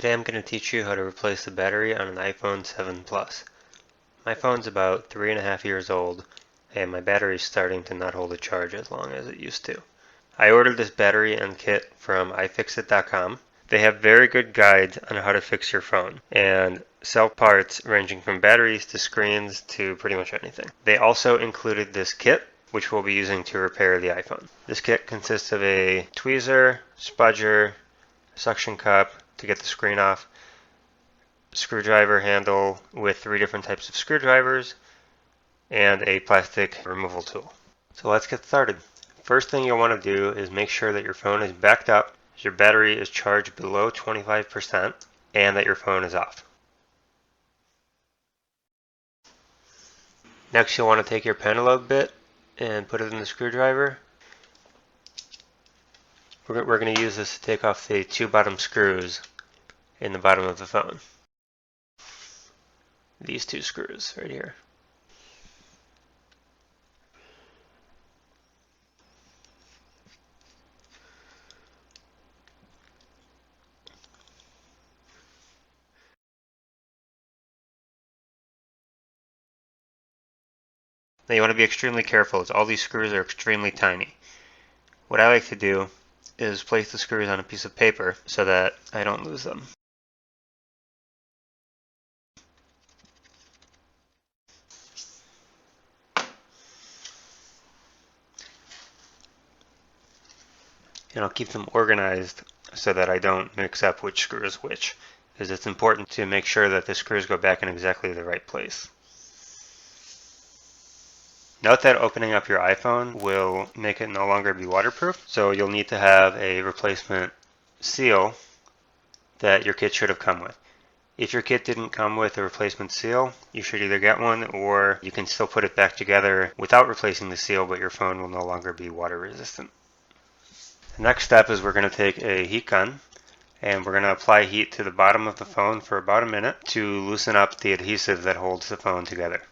Today I'm going to teach you how to replace the battery on an iPhone 7 Plus. My phone's about 3.5 years old and my battery is starting to not hold a charge as long as it used to. I ordered this battery and kit from iFixit.com. They have very good guides on how to fix your phone and sell parts ranging from batteries to screens to pretty much anything. They also included this kit, which we'll be using to repair the iPhone. This kit consists of a tweezer, spudger, suction cup to get the screen off, screwdriver handle with 3 different types of screwdrivers, and a plastic removal tool. So let's get started. First thing you'll want to do is make sure that your phone is backed up, your battery is charged below 25%, and that your phone is off. Next you'll want to take your pentalobe bit and put it in the screwdriver. We're going to use this to take off the 2 bottom screws in the bottom of the phone. These 2 screws right here. Now you want to be extremely careful as all these screws are extremely tiny. What I like to do is place the screws on a piece of paper so that I don't lose them. And I'll keep them organized so that I don't mix up which screw is which, because it's important to make sure that the screws go back in exactly the right place. Note that opening up your iPhone will make it no longer be waterproof, so you'll need to have a replacement seal that your kit should have come with. If your kit didn't come with a replacement seal, you should either get one or you can still put it back together without replacing the seal, but your phone will no longer be water resistant. The next step is we're going to take a heat gun and we're going to apply heat to the bottom of the phone for about a minute to loosen up the adhesive that holds the phone together.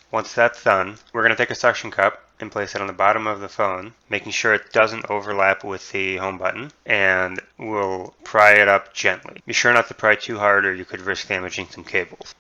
Once that's done, we're going to take a suction cup and place it on the bottom of the phone, making sure it doesn't overlap with the home button, and we'll pry it up gently. Be sure not to pry too hard or you could risk damaging some cables.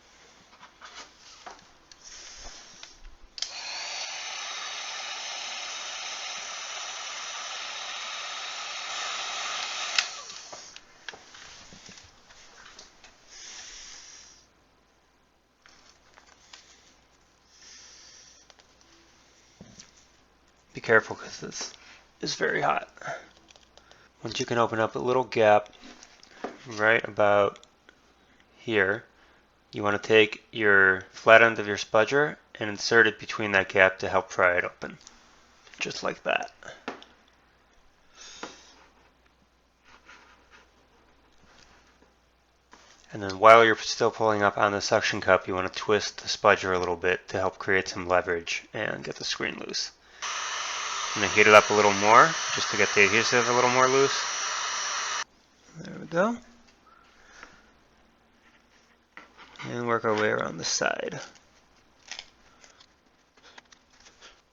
Be careful because this is very hot. Once you can open up a little gap right about here, you want to take your flat end of your spudger and insert it between that gap to help pry it open. Just like that. And then while you're still pulling up on the suction cup, you want to twist the spudger a little bit to help create some leverage and get the screen loose. I'm going to heat it up a little more just to get the adhesive a little more loose. There we go. And work our way around the side.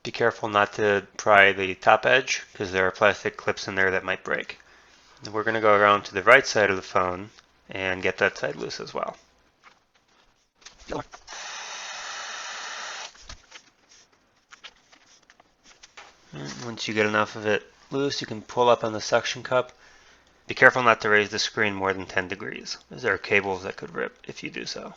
Be careful not to pry the top edge because there are plastic clips in there that might break. And we're going to go around to the right side of the phone and get that side loose as well. And once you get enough of it loose, you can pull up on the suction cup. Be careful not to raise the screen more than 10 degrees, as there are cables that could rip if you do so.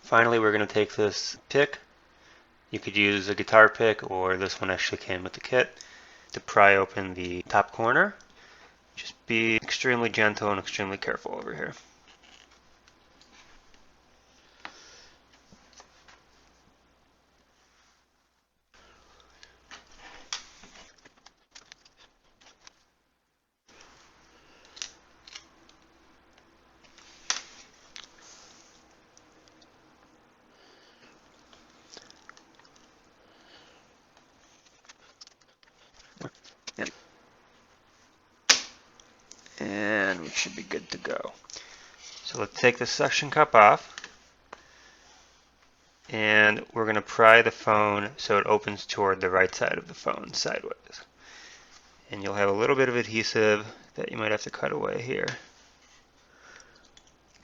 Finally, we're going to take this pick. You could use a guitar pick, or this one actually came with the kit, to pry open the top corner. Just be extremely gentle and extremely careful over here. And we should be good to go. So let's take the suction cup off. And we're going to pry the phone so it opens toward the right side of the phone, sideways. And you'll have a little bit of adhesive that you might have to cut away here.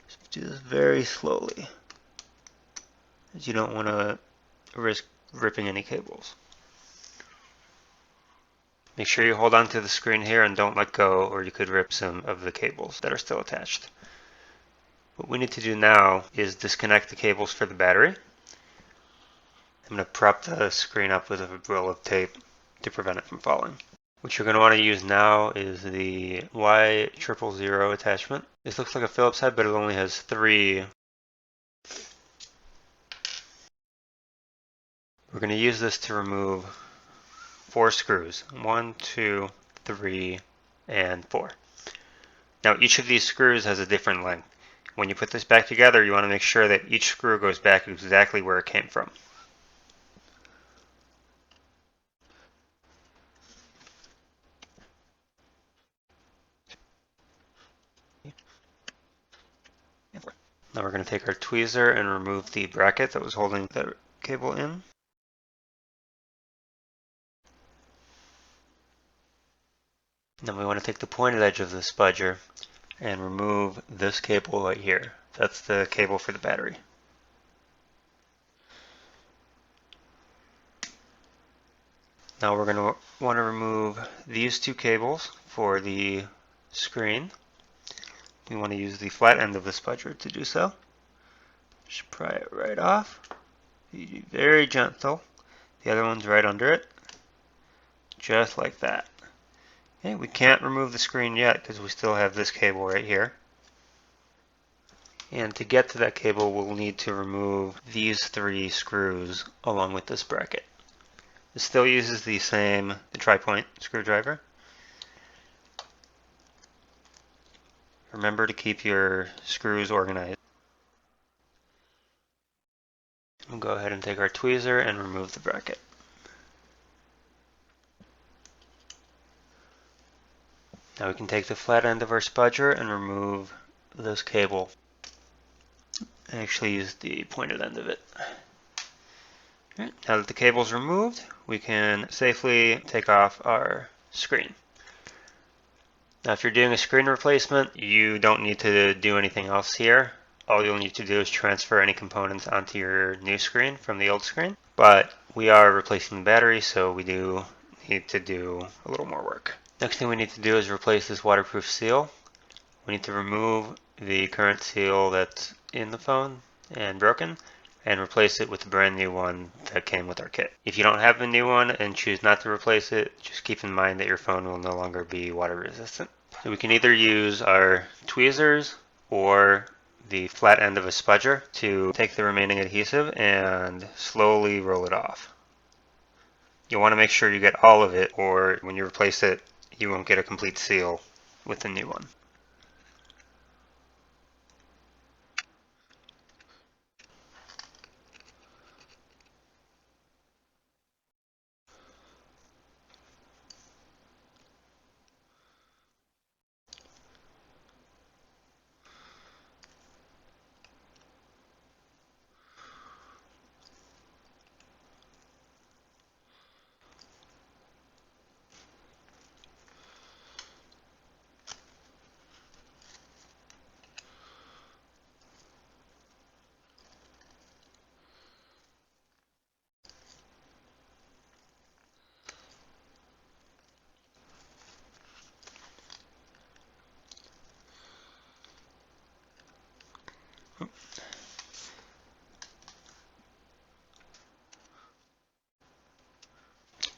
Just do this very slowly, as you don't want to risk ripping any cables. Make sure you hold on to the screen here and don't let go, or you could rip some of the cables that are still attached. What we need to do now is disconnect the cables for the battery. I'm going to prop the screen up with a roll of tape to prevent it from falling. What you're going to want to use now is the Y000 attachment. This looks like a Phillips head, but it only has 3. We're going to use this to remove 4 screws. 1, 2, 3, and 4. Now each of these screws has a different length. When you put this back together, you want to make sure that each screw goes back exactly where it came from. Now we're going to take our tweezer and remove the bracket that was holding the cable in. Then we want to take the pointed edge of the spudger and remove this cable right here. That's the cable for the battery. Now we're going to want to remove these 2 cables for the screen. We want to use the flat end of the spudger to do so. Just pry it right off. Be very gentle. The other one's right under it. Just like that. Okay, we can't remove the screen yet because we still have this cable right here. And to get to that cable, we'll need to remove these 3 screws along with this bracket. It still uses the tri-point screwdriver. Remember to keep your screws organized. We'll go ahead and take our tweezer and remove the bracket. Now we can take the flat end of our spudger and remove this cable. I actually use the pointed end of it. Right, now that the cable is removed, we can safely take off our screen. Now if you're doing a screen replacement, you don't need to do anything else here. All you'll need to do is transfer any components onto your new screen from the old screen. But we are replacing the battery, so we do need to do a little more work. Next thing we need to do is replace this waterproof seal. We need to remove the current seal that's in the phone and broken and replace it with the brand new one that came with our kit. If you don't have a new one and choose not to replace it, just keep in mind that your phone will no longer be water resistant. So we can either use our tweezers or the flat end of a spudger to take the remaining adhesive and slowly roll it off. You'll want to make sure you get all of it, or when you replace it, you won't get a complete seal with the new one.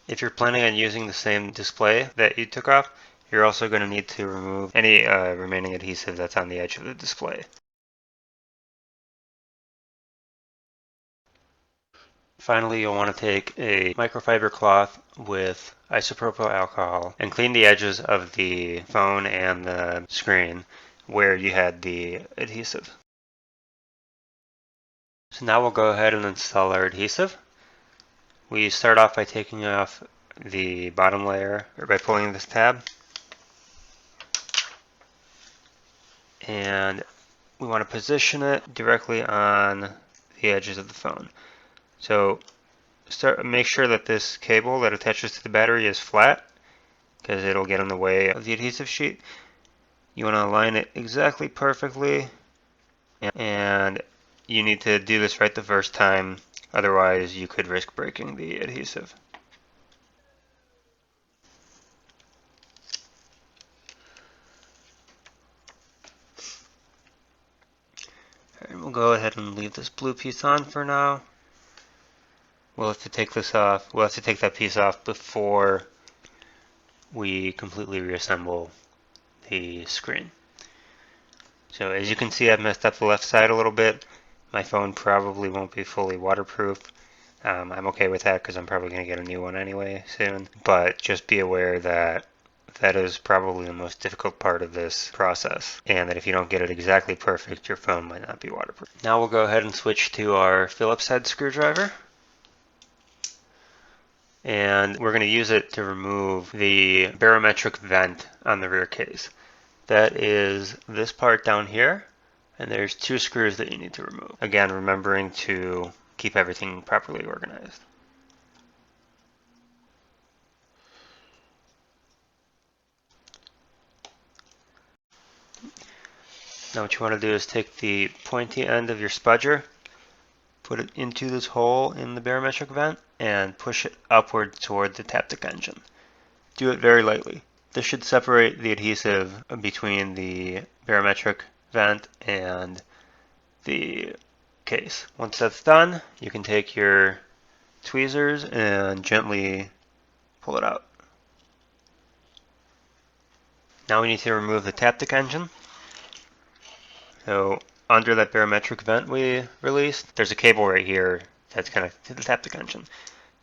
If you're planning on using the same display that you took off, you're also going to need to remove any remaining adhesive that's on the edge of the display. Finally, you'll want to take a microfiber cloth with isopropyl alcohol and clean the edges of the phone and the screen where you had the adhesive. So now we'll go ahead and install our adhesive. We start off by taking off the bottom layer, or by pulling this tab. And we want to position it directly on the edges of the phone. So make sure that this cable that attaches to the battery is flat, because it'll get in the way of the adhesive sheet. You want to align it exactly perfectly, and you need to do this right the first time, otherwise you could risk breaking the adhesive. Alright, we'll go ahead and leave this blue piece on for now. We'll have to take this off. We'll have to take that piece off before we completely reassemble the screen. So as you can see, I've messed up the left side a little bit. My phone probably won't be fully waterproof. I'm okay with that because I'm probably going to get a new one anyway soon. But just be aware that that is probably the most difficult part of this process, and that if you don't get it exactly perfect, your phone might not be waterproof. Now we'll go ahead and switch to our Phillips head screwdriver. And we're going to use it to remove the barometric vent on the rear case. That is this part down here, and there's 2 screws that you need to remove. Again, remembering to keep everything properly organized. Now what you want to do is take the pointy end of your spudger, put it into this hole in the barometric vent, and push it upward toward the Taptic engine. Do it very lightly. This should separate the adhesive between the barometric vent and the case. Once that's done, you can take your tweezers and gently pull it out. Now we need to remove the Taptic engine. So under that barometric vent we released, there's a cable right here that's connected to the Taptic engine.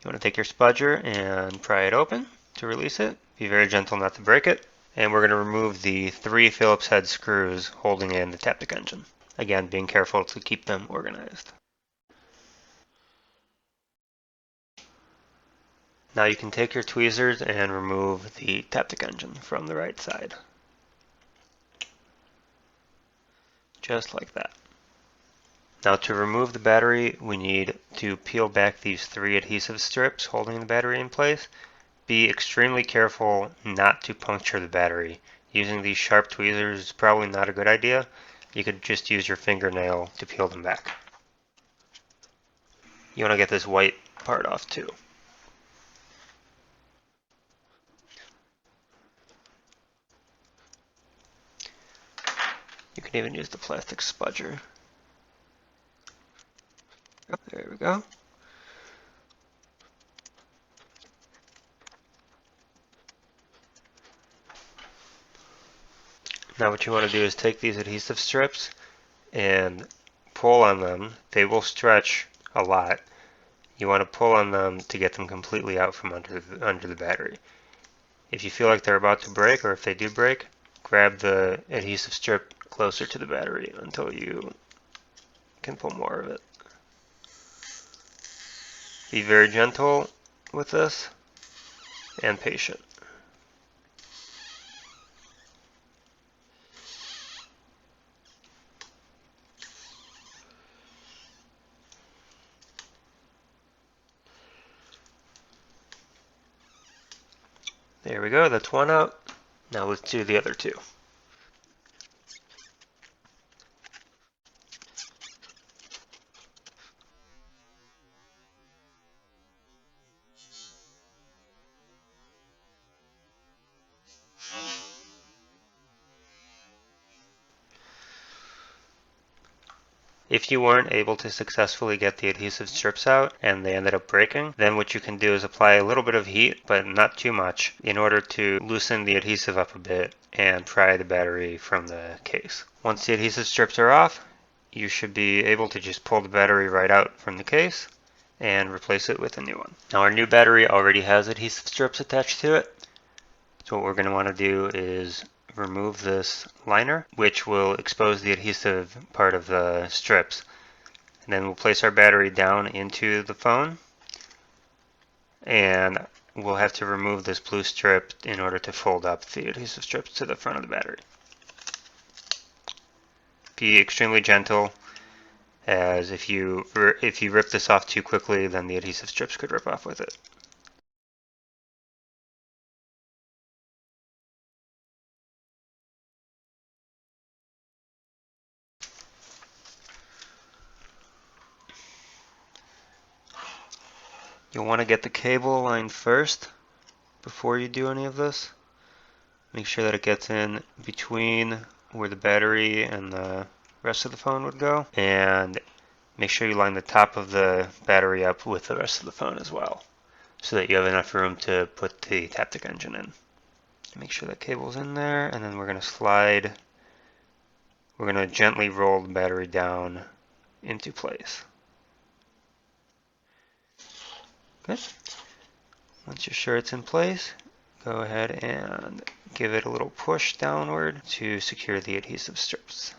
You want to take your spudger and pry it open to release it. Be very gentle not to break it. And we're going to remove the 3 Phillips head screws holding in the Taptic engine. Again, being careful to keep them organized. Now you can take your tweezers and remove the Taptic engine from the right side. Just like that. Now to remove the battery, we need to peel back these 3 adhesive strips holding the battery in place. Be extremely careful not to puncture the battery. Using these sharp tweezers is probably not a good idea. You could just use your fingernail to peel them back. You want to get this white part off too. You can even use the plastic spudger. Oh, there we go. Now what you want to do is take these adhesive strips and pull on them. They will stretch a lot. You want to pull on them to get them completely out from under the battery. If you feel like they're about to break, or if they do break, grab the adhesive strip closer to the battery until you can pull more of it. Be very gentle with this and patient. There we go, that's one out. Now let's do the other 2. If you weren't able to successfully get the adhesive strips out and they ended up breaking, then what you can do is apply a little bit of heat, but not too much, in order to loosen the adhesive up a bit and pry the battery from the case. Once the adhesive strips are off, you should be able to just pull the battery right out from the case and replace it with a new one. Now our new battery already has adhesive strips attached to it. So what we're going to want to do is remove this liner, which will expose the adhesive part of the strips. And then we'll place our battery down into the phone, and we'll have to remove this blue strip in order to fold up the adhesive strips to the front of the battery. Be extremely gentle. as if you rip this off too quickly, then the adhesive strips could rip off with it. You'll want to get the cable aligned first before you do any of this. Make sure that it gets in between where the battery and the rest of the phone would go, and make sure you line the top of the battery up with the rest of the phone as well, so that you have enough room to put the Taptic engine in. Make sure that cable's in there, and then we're going to gently roll the battery down into place. Good. Once you're sure it's in place, go ahead and give it a little push downward to secure the adhesive strips.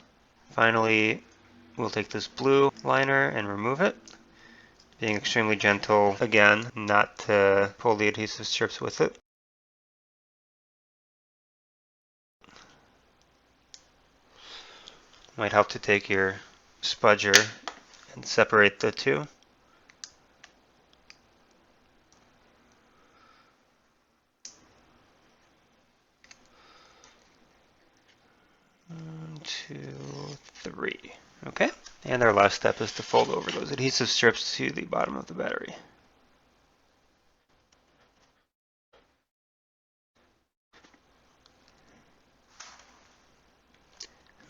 Finally, we'll take this blue liner and remove it, being extremely gentle, again, not to pull the adhesive strips with it. Might help to take your spudger and separate the two. 1, 2, 3. Okay. And our last step is to fold over those adhesive strips to the bottom of the battery.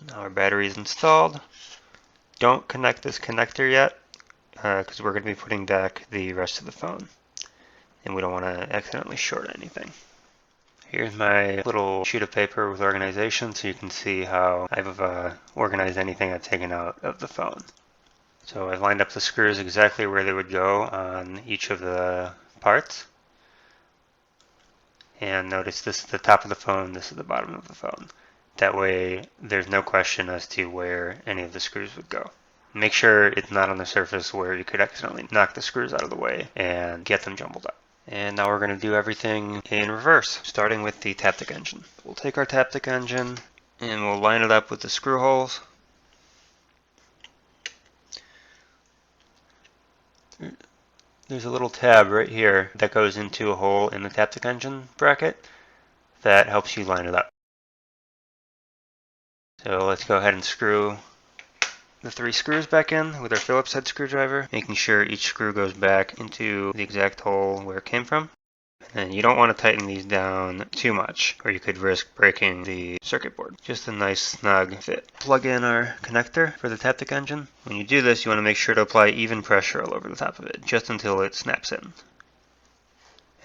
Now our battery is installed. Don't connect this connector yet, because we're going to be putting back the rest of the phone, and we don't want to accidentally short anything. Here's my little sheet of paper with organization, so you can see how I've organized anything I've taken out of the phone. So I've lined up the screws exactly where they would go on each of the parts. And notice this is the top of the phone, this is the bottom of the phone. That way there's no question as to where any of the screws would go. Make sure it's not on the surface where you could accidentally knock the screws out of the way and get them jumbled up. And now we're going to do everything in reverse, starting with the Taptic engine. We'll take our Taptic engine and we'll line it up with the screw holes. There's a little tab right here that goes into a hole in the Taptic engine bracket that helps you line it up. So let's go ahead and screw the 3 screws back in with our Phillips head screwdriver, making sure each screw goes back into the exact hole where it came from. And you don't want to tighten these down too much, or you could risk breaking the circuit board. Just a nice snug fit. Plug in our connector for the Taptic engine. When you do this, you want to make sure to apply even pressure all over the top of it, just until it snaps in.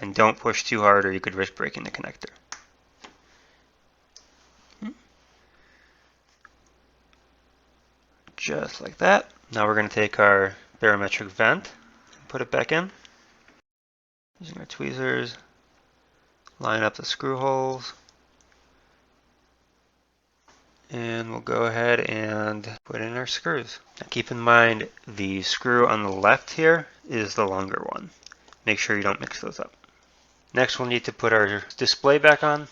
And don't push too hard, or you could risk breaking the connector. Just like that. Now we're going to take our barometric vent and put it back in. Using our tweezers, line up the screw holes, and we'll go ahead and put in our screws. Now keep in mind the screw on the left here is the longer one. Make sure you don't mix those up. Next we'll need to put our display back on.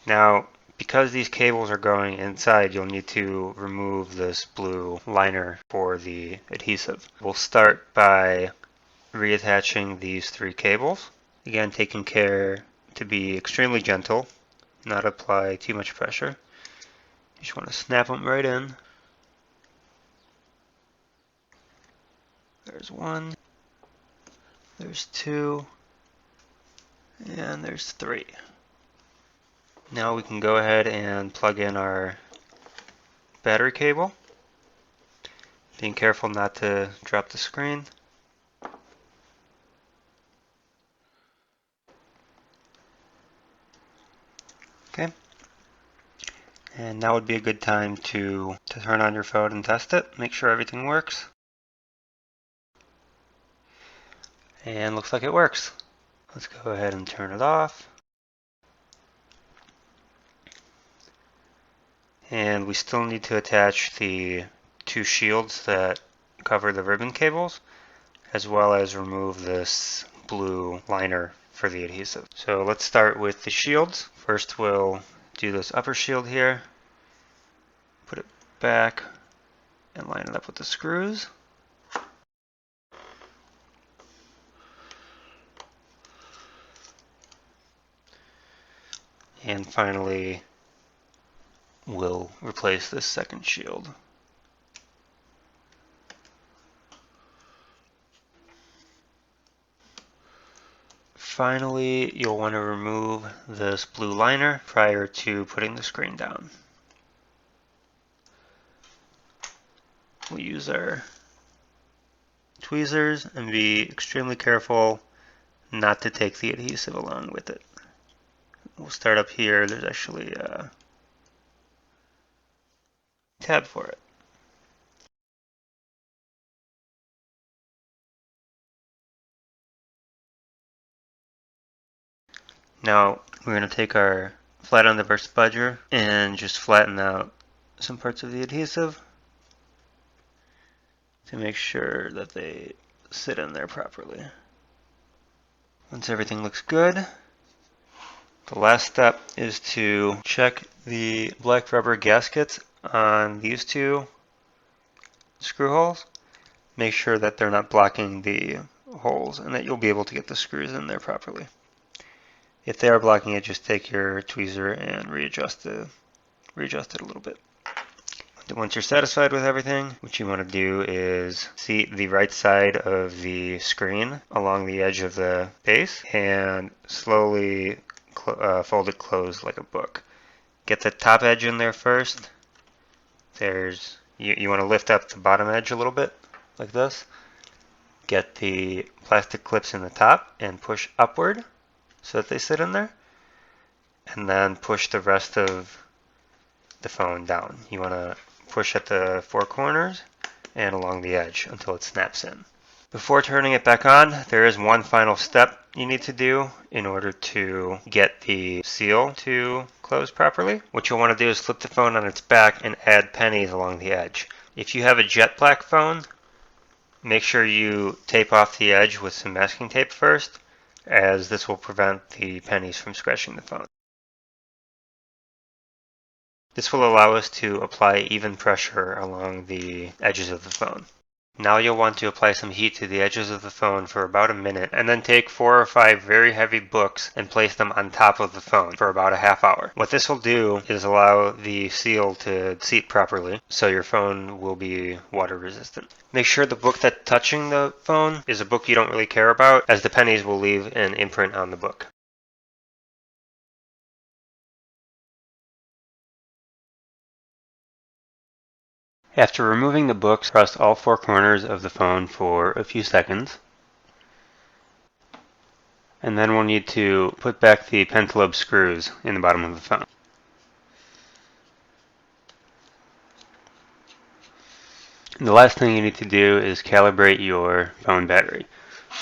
Now because these cables are going inside, you'll need to remove this blue liner for the adhesive. We'll start by reattaching these 3 cables. Again, taking care to be extremely gentle, not apply too much pressure. You just want to snap them right in. There's 1, there's 2, and there's 3. Now we can go ahead and plug in our battery cable, being careful not to drop the screen. Okay. And now would be a good time to turn on your phone and test it. Make sure everything works. And looks like it works. Let's go ahead and turn it off. And we still need to attach the 2 shields that cover the ribbon cables, as well as remove this blue liner for the adhesive. So let's start with the shields. First we'll do this upper shield here, put it back, and line it up with the screws. And finally, we'll replace this second shield. Finally, you'll want to remove this blue liner prior to putting the screen down. We'll use our tweezers and be extremely careful not to take the adhesive along with it. We'll start up here. There's actually a tab for it. Now we're going to take our flat on the burst spudger and just flatten out some parts of the adhesive to make sure that they sit in there properly. Once everything looks good, the last step is to check the black rubber gaskets on these two screw holes. Make sure that they're not blocking the holes and that you'll be able to get the screws in there properly. If they are blocking it, just take your tweezer and readjust it a little bit. Once you're satisfied with everything, what you want to do is seat the right side of the screen along the edge of the base and slowly fold it closed like a book. Get the top edge in there first. You want to lift up the bottom edge a little bit, like this. Get the plastic clips in the top and push upward so that they sit in there. And then push the rest of the phone down. You want to push at the four corners and along the edge until it snaps in. Before turning it back on, there is one final step you need to do in order to get the seal to close properly. What you'll want to do is flip the phone on its back and add pennies along the edge. If you have a jet black phone, make sure you tape off the edge with some masking tape first, as this will prevent the pennies from scratching the phone. This will allow us to apply even pressure along the edges of the phone. Now you'll want to apply some heat to the edges of the phone for about a minute, and then take 4 or 5 very heavy books and place them on top of the phone for about a half hour. What this will do is allow the seal to seat properly, so your phone will be water resistant. Make sure the book that's touching the phone is a book you don't really care about, as the pennies will leave an imprint on the book. After removing the books, press all 4 corners of the phone for a few seconds. And then we'll need to put back the pentalobe screws in the bottom of the phone. And the last thing you need to do is calibrate your phone battery.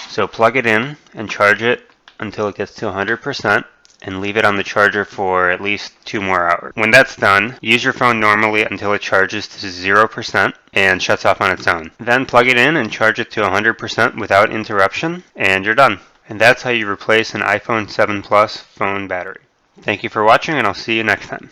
So plug it in and charge it until it gets to 100%. And leave it on the charger for at least 2 more hours. When that's done, use your phone normally until it charges to 0% and shuts off on its own. Then plug it in and charge it to 100% without interruption, and you're done. And that's how you replace an iPhone 7 Plus phone battery. Thank you for watching, and I'll see you next time.